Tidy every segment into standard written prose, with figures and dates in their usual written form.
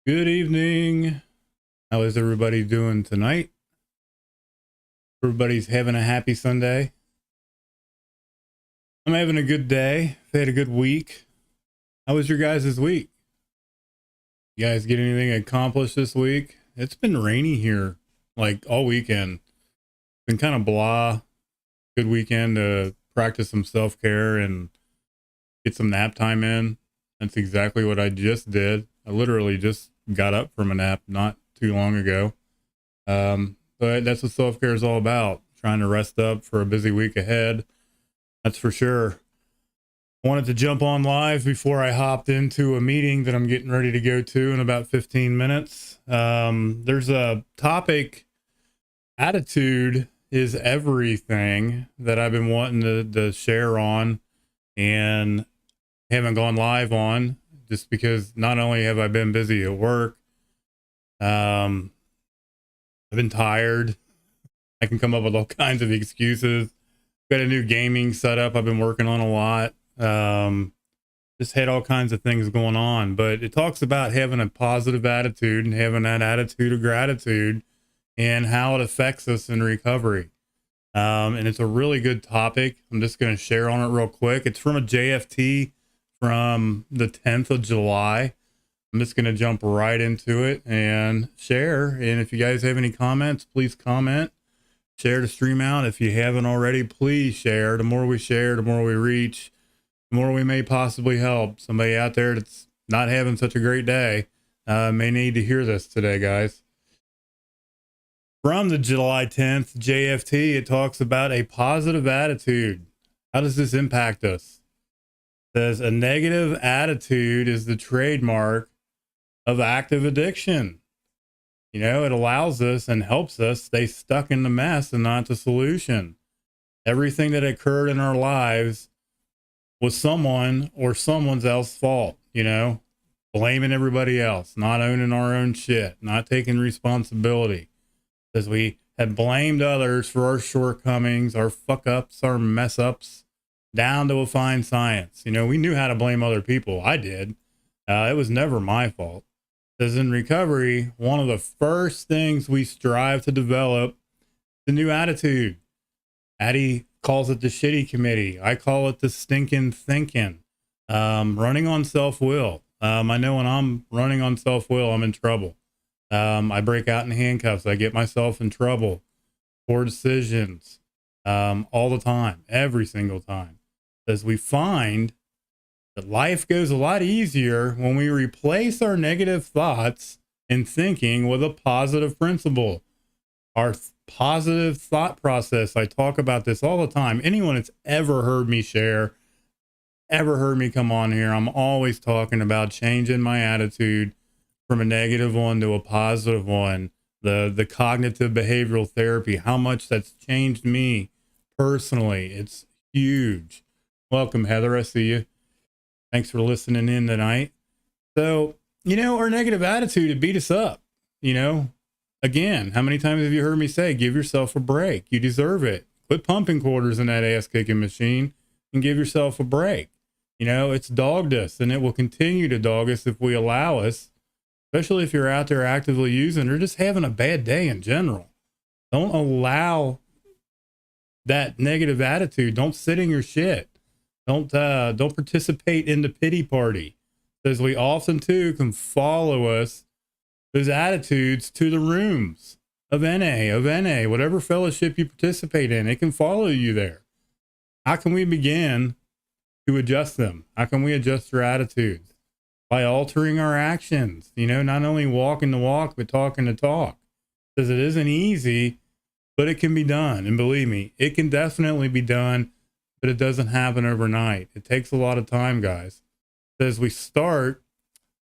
Good evening. How is everybody doing tonight? Everybody's having a happy Sunday. I'm having a good day. I've had a good week. How was your guys' week? You guys get anything accomplished this week? It's been rainy here like all weekend. Been kind of blah. Good weekend to practice some self-care and get some nap time in. That's exactly what I just did. I literally just got up from a nap not too long ago. But that's what self-care is all about. Trying to rest up for a busy week ahead. That's for sure. I wanted to jump on live before I hopped into a meeting that I'm getting ready to go to in about 15 minutes. There's a topic, attitude is everything, that I've been wanting to share on and haven't gone live on just because not only have I been busy at work, I've been tired. I can come up with all kinds of excuses. Got a new gaming setup I've been working on a lot. Just had all kinds of things going on, but it talks about having a positive attitude and having that attitude of gratitude and how it affects us in recovery. And it's a really good topic. I'm just going to share on it real quick. It's from a JFT from the 10th of July. I'm just going to jump right into it and share. And if you guys have any comments, please comment. Share the stream out. If you haven't already, please share. The more we share, the more we reach, the more we may possibly help somebody out there that's not having such a great day. May need to hear this today, guys. From the July 10th JFT, it talks about a positive attitude. How does this impact us? It says a negative attitude is the trademark of active addiction. You know, it allows us and helps us stay stuck in the mess and not the solution. Everything that occurred in our lives was someone or someone's else's fault, you know, blaming everybody else, not owning our own shit, not taking responsibility. Because we had blamed others for our shortcomings, our fuck ups, our mess ups, down to a fine science. You know, we knew how to blame other people. I did. It was never my fault. Because in recovery, one of the first things we strive to develop is a new attitude. Addie calls it the shitty committee. I call it the stinking thinking. Running on self-will. I know when I'm running on self-will, I'm in trouble. I break out in handcuffs. I get myself in trouble. Poor decisions. All the time. Every single time. As we find that life goes a lot easier when we replace our negative thoughts and thinking with a positive principle. Our positive thought process. I talk about this all the time. Anyone that's ever heard me share, ever heard me come on here, I'm always talking about changing my attitude from a negative one to a positive one. The cognitive behavioral therapy, how much that's changed me personally. It's huge. Welcome, Heather. I see you. Thanks for listening in tonight. So, you know, our negative attitude, it beat us up. You know, again, how many times have you heard me say, give yourself a break? You deserve it. Quit pumping quarters in that ass kicking machine and give yourself a break. You know, it's dogged us and it will continue to dog us if we allow us, especially if you're out there actively using or just having a bad day in general. Don't allow that negative attitude. Don't sit in your shit. Don't participate in the pity party, because we often too can follow us, those attitudes, to the rooms of NA, whatever fellowship you participate in. It can follow you there. How can we begin to adjust them? How can we adjust our attitudes? By altering our actions, you know, not only walking the walk, but talking the talk. Because it isn't easy, but it can be done. And believe me, it can definitely be done. But it doesn't happen overnight. It takes a lot of time, guys. As we start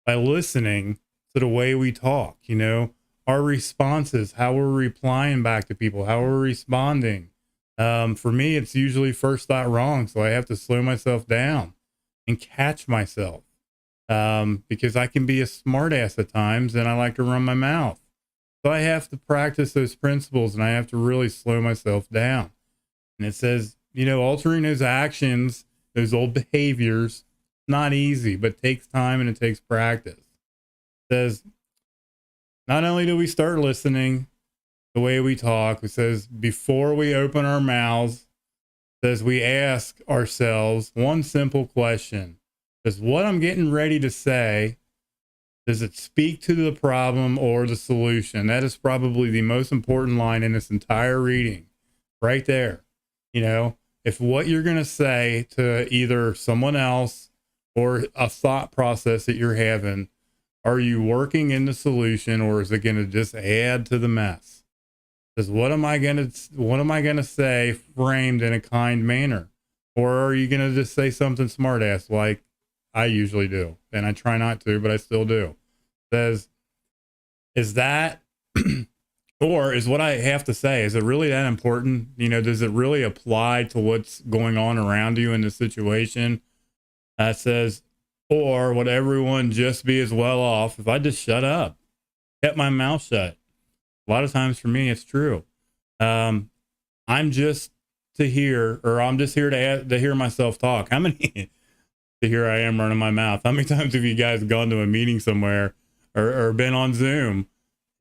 by listening to the way we talk, you know, our responses, how we're replying back to people, how we're responding. For me, it's usually first thought wrong. So I have to slow myself down and catch myself. Because I can be a smartass at times and I like to run my mouth. So I have to practice those principles and I have to really slow myself down. And it says, you know, altering those actions, those old behaviors, not easy, but takes time and it takes practice. It says Not only do we start listening the way we talk, it says before we open our mouths, it says we ask ourselves one simple question. Does what I'm getting ready to say, does it speak to the problem or the solution? That is probably the most important line in this entire reading, right there. You know, if what you're going to say to either someone else or a thought process that you're having, are you working in the solution, or is it going to just add to the mess? Because what am I going to say framed in a kind manner? Or are you going to just say something smart ass like I usually do? And I try not to, but I still do. Says, is that, or is what I have to say, is it really that important? You know, does it really apply to what's going on around you in the situation? Says, or would everyone just be as well off if I just shut up, kept my mouth shut? A lot of times for me, it's true. I'm just to hear, or I'm just here to hear myself talk. How many, to here I am running my mouth. How many times have you guys gone to a meeting somewhere or been on Zoom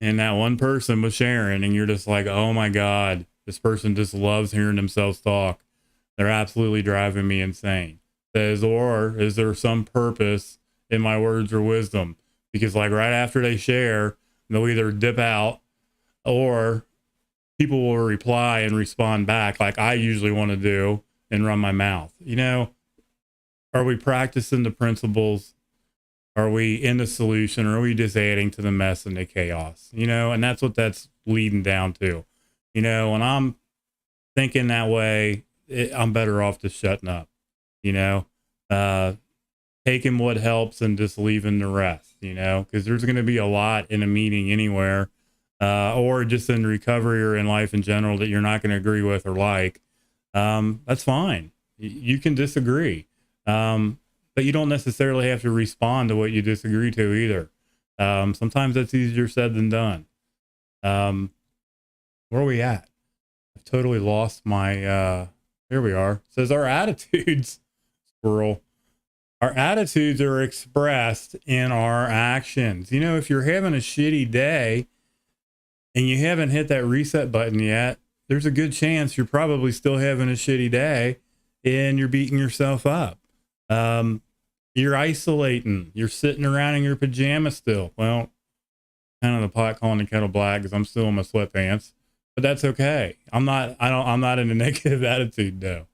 and that one person was sharing and you're just like, oh my God, this person just loves hearing themselves talk. They're absolutely driving me insane. Says, or is there some purpose in my words or wisdom? Because like right after they share, they'll either dip out or people will reply and respond back like I usually want to do and run my mouth. You know, are we practicing the principles? Are we in the solution, or are we just adding to the mess and the chaos? You know, and that's what that's leading down to. You know, when I'm thinking that way, I'm better off just shutting up, you know, taking what helps and just leaving the rest, you know, because there's going to be a lot in a meeting anywhere, or just in recovery or in life in general that you're not going to agree with or like. That's fine. You can disagree. But you don't necessarily have to respond to what you disagree to either. Sometimes that's easier said than done. Where are we at? I've totally lost my, here we are. It says our attitudes, squirrel. Our attitudes are expressed in our actions. You know, if you're having a shitty day and you haven't hit that reset button yet, there's a good chance you're probably still having a shitty day and you're beating yourself up. You're isolating, you're sitting around in your pajamas still. Well, kind of the pot calling the kettle black because I'm still in my sweatpants, but that's okay. I'm not in a negative attitude though.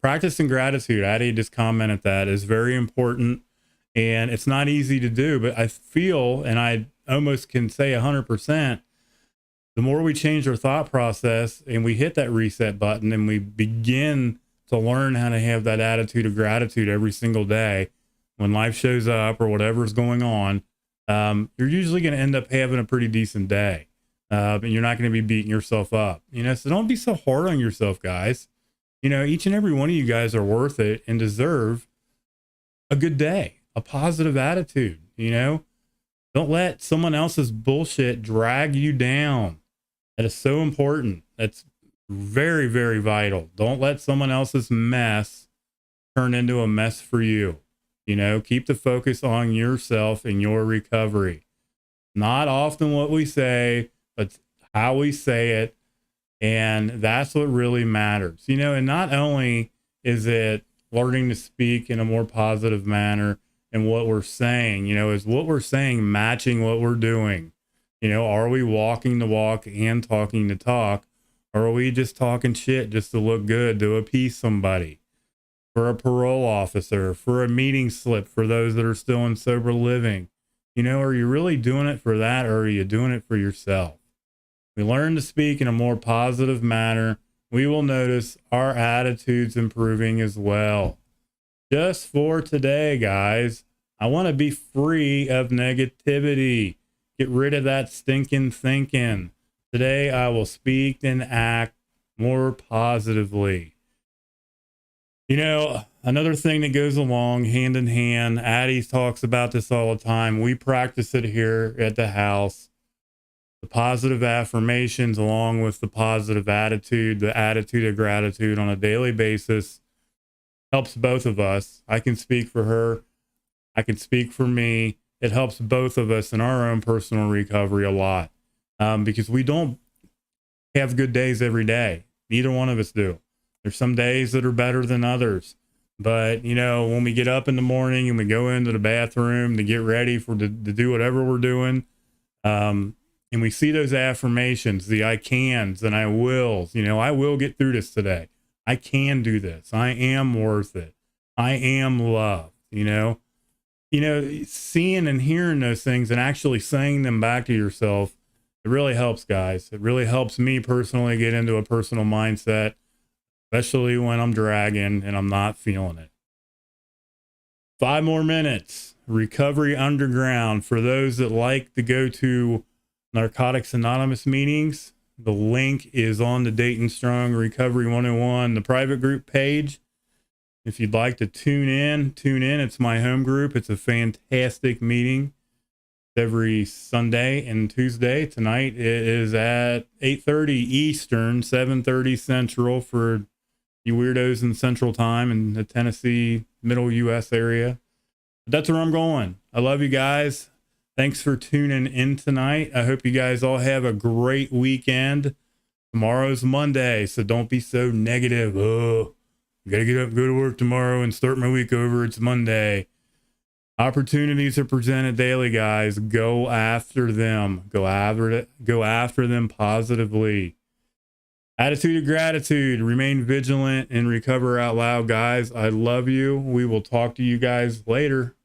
Practicing gratitude, Addie just commented, that is very important, and it's not easy to do, but I feel, and I almost can say 100%, the more we change our thought process and we hit that reset button and we begin to learn how to have that attitude of gratitude every single day when life shows up or whatever's going on, you're usually going to end up having a pretty decent day. And you're not going to be beating yourself up, you know, so don't be so hard on yourself, guys. You know, each and every one of you guys are worth it and deserve a good day, a positive attitude. You know, don't let someone else's bullshit drag you down. That is so important. That's very, very vital. Don't let someone else's mess turn into a mess for you. You know, keep the focus on yourself and your recovery. Not often what we say, but how we say it. And that's what really matters. You know, and not only is it learning to speak in a more positive manner and what we're saying, you know, is what we're saying matching what we're doing? You know, are we walking the walk and talking the talk? Or are we just talking shit just to look good, to appease somebody? For a parole officer, for a meeting slip, for those that are still in sober living. You know, are you really doing it for that, or are you doing it for yourself? We learn to speak in a more positive manner. We will notice our attitudes improving as well. Just for today, guys, I want to be free of negativity. Get rid of that stinking thinking. Today, I will speak and act more positively. You know, another thing that goes along hand in hand, Addie talks about this all the time. We practice it here at the house. The positive affirmations along with the positive attitude, the attitude of gratitude on a daily basis helps both of us. I can speak for her. I can speak for me. it helps both of us in our own personal recovery a lot, because we don't have good days every day. Neither one of us do. There's some days that are better than others. But, you know, when we get up in the morning and we go into the bathroom to get ready to do whatever we're doing, and we see those affirmations, the I cans and I wills, you know, I will get through this today. I can do this. I am worth it. I am loved, you know, seeing and hearing those things and actually saying them back to yourself, it really helps, guys. It really helps me personally get into a personal mindset, especially when I'm dragging and I'm not feeling it. 5 more minutes. Recovery Underground. For those that like to go to Narcotics Anonymous meetings, the link is on the Dayton Strong Recovery 101, the private group page. If you'd like to tune in. It's my home group. It's a fantastic meeting every Sunday and Tuesday. Tonight it is at 8:30 Eastern, 7:30 Central for you weirdos in Central Time in the Tennessee, middle U.S. area. But that's where I'm going. I love you guys. Thanks for tuning in tonight. I hope you guys all have a great weekend. Tomorrow's Monday, so don't be so negative. Oh, I gotta get up and go to work tomorrow and start my week over. It's Monday. Opportunities are presented daily, guys. Go after them. Go after them positively. Attitude of gratitude. Remain vigilant and recover out loud, guys. I love you. We will talk to you guys later.